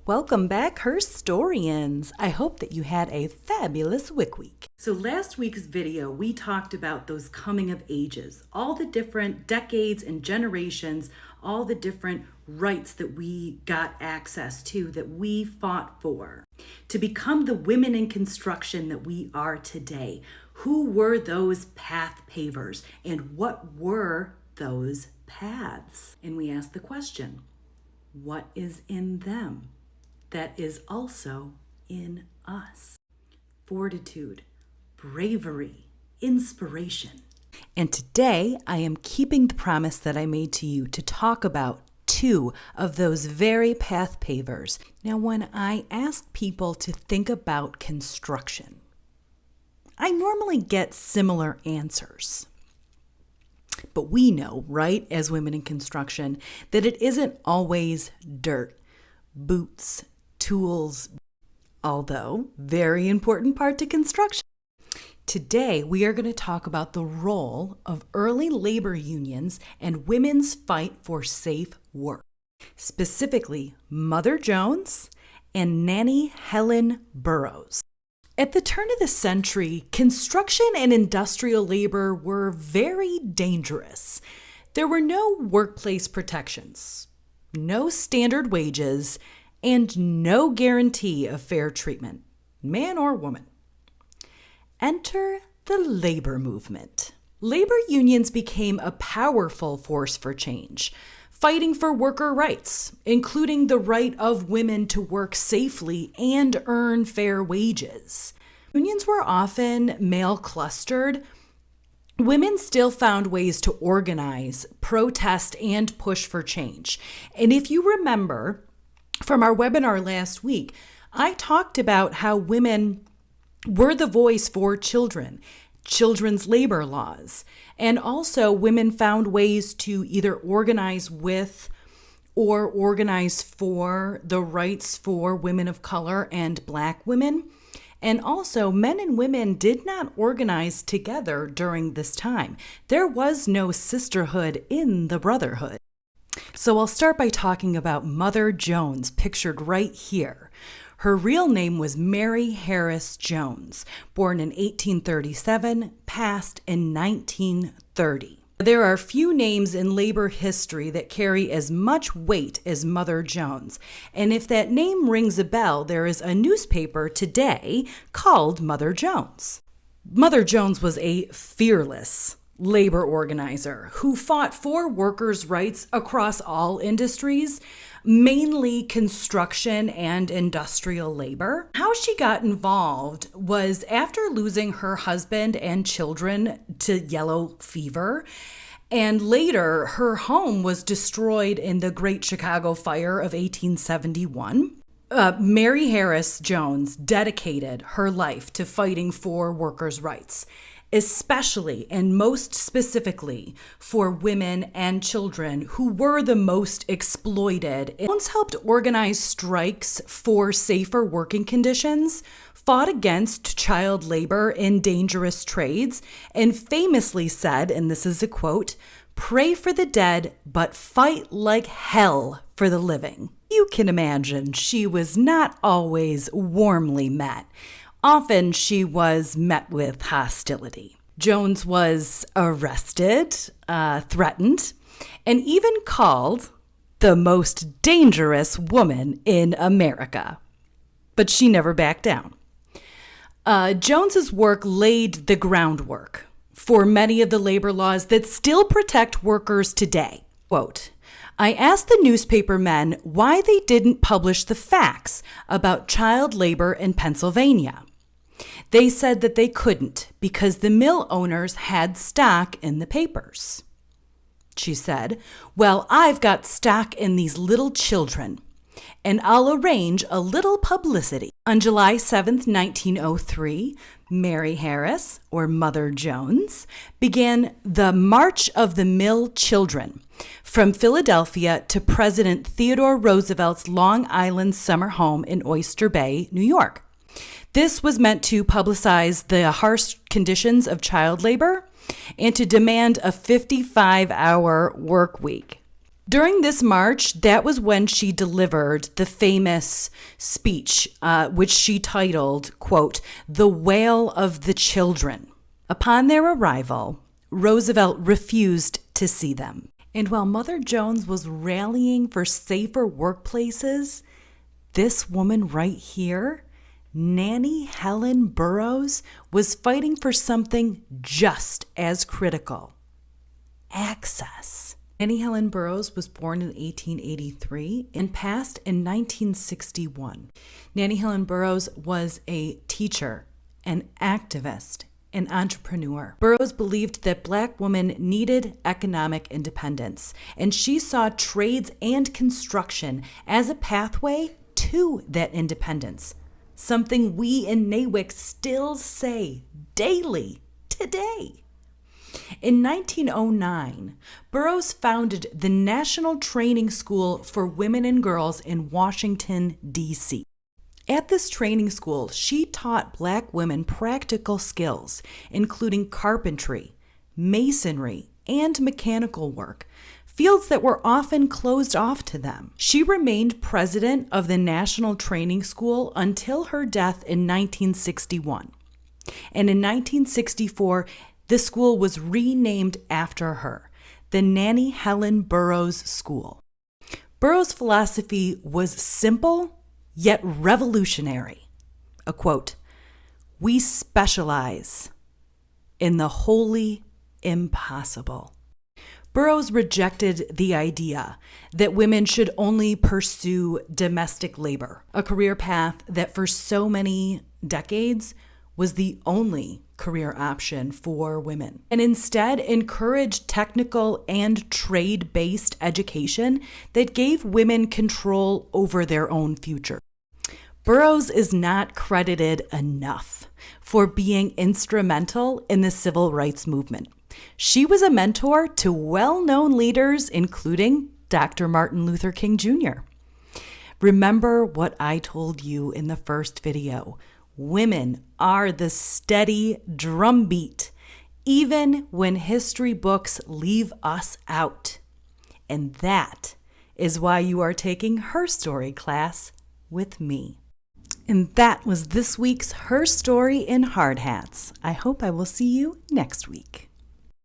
Welcome back, HERstorians. I hope that you had a fabulous week. So last week's video, we talked about those coming of ages, all the different decades and generations, all the different rights that we got access to, that we fought for, to become the women in construction that we are today. Who were those path pavers and what were those paths? And we asked the question, what is in them that is also in us? Fortitude, bravery, inspiration. And today I am keeping the promise that I made to you to talk about two of those very path pavers. Now, when I ask people to think about construction, I normally get similar answers. But we know, right, as women in construction, that it isn't always dirt, boots, tools, although very important part to construction. Today, we are going to talk about the role of early labor unions and women's fight for safe work, specifically Mother Jones and Nanny Helen Burroughs. At the turn of the century, construction and industrial labor were very dangerous. There were no workplace protections, no standard wages, and no guarantee of fair treatment, man or woman. Enter the labor movement. Labor unions became a powerful force for change, fighting for worker rights, including the right of women to work safely and earn fair wages. Unions were often male-clustered. Women still found ways to organize, protest, and push for change. And if you remember from our webinar last week, I talked about how women were the voice for children, children's labor laws, and also women found ways to either organize with or organize for the rights for women of color and Black women. And also, men and women did not organize together during this time. There was no sisterhood in the brotherhood. So I'll start by talking about Mother Jones, pictured right here. Her real name was Mary Harris Jones, born in 1837, passed in 1930. There are few names in labor history that carry as much weight as Mother Jones. And if that name rings a bell, there is a newspaper today called Mother Jones. Mother Jones was a fearless labor organizer who fought for workers' rights across all industries, mainly construction and industrial labor. How she got involved was after losing her husband and children to yellow fever, and later her home was destroyed in the Great Chicago Fire of 1871. Mary Harris Jones dedicated her life to fighting for workers' rights, especially and most specifically for women and children who were the most exploited. Jones helped organize strikes for safer working conditions, fought against child labor in dangerous trades, and famously said, and this is a quote, "Pray for the dead, but fight like hell for the living." You can imagine she was not always warmly met. Often she was met with hostility. Jones was arrested, threatened, and even called the most dangerous woman in America. But she never backed down. Jones's work laid the groundwork for many of the labor laws that still protect workers today. Quote, "I asked the newspaper men why they didn't publish the facts about child labor in Pennsylvania. They said that they couldn't because the mill owners had stock in the papers." She said, "Well, I've got stock in these little children, and I'll arrange a little publicity." On July 7th, 1903, Mary Harris, or Mother Jones, began the March of the Mill Children from Philadelphia to President Theodore Roosevelt's Long Island summer home in Oyster Bay, New York. This was meant to publicize the harsh conditions of child labor and to demand a 55-hour work week. During this march, that was when she delivered the famous speech, which she titled, quote, "The Wail of the Children." Upon their arrival, Roosevelt refused to see them. And while Mother Jones was rallying for safer workplaces, this woman right here, Nannie Helen Burroughs, was fighting for something just as critical: access. Nannie Helen Burroughs was born in 1883 and passed in 1961. Nannie Helen Burroughs was a teacher, an activist, an entrepreneur. Burroughs believed that Black women needed economic independence, and she saw trades and construction as a pathway to that independence, something we in NAWIC still say daily today. In 1909, Burroughs founded the National Training School for Women and Girls in Washington, D.C. At this training school, she taught Black women practical skills, including carpentry, masonry, and mechanical work, fields that were often closed off to them. She remained president of the National Training School until her death in 1961. And in 1964, the school was renamed after her, the Nannie Helen Burroughs School. Burroughs' philosophy was simple yet revolutionary. A quote, "We specialize in the wholly impossible." Burroughs rejected the idea that women should only pursue domestic labor, a career path that for so many decades was the only career option for women, and instead encouraged technical and trade-based education that gave women control over their own future. Burroughs is not credited enough for being instrumental in the civil rights movement. She was a mentor to well-known leaders, including Dr. Martin Luther King Jr. Remember what I told you in the first video. Women are the steady drumbeat, even when history books leave us out. And that is why you are taking HERstory class with me. And that was this week's HERstory in Hard Hats. I hope I will see you next week.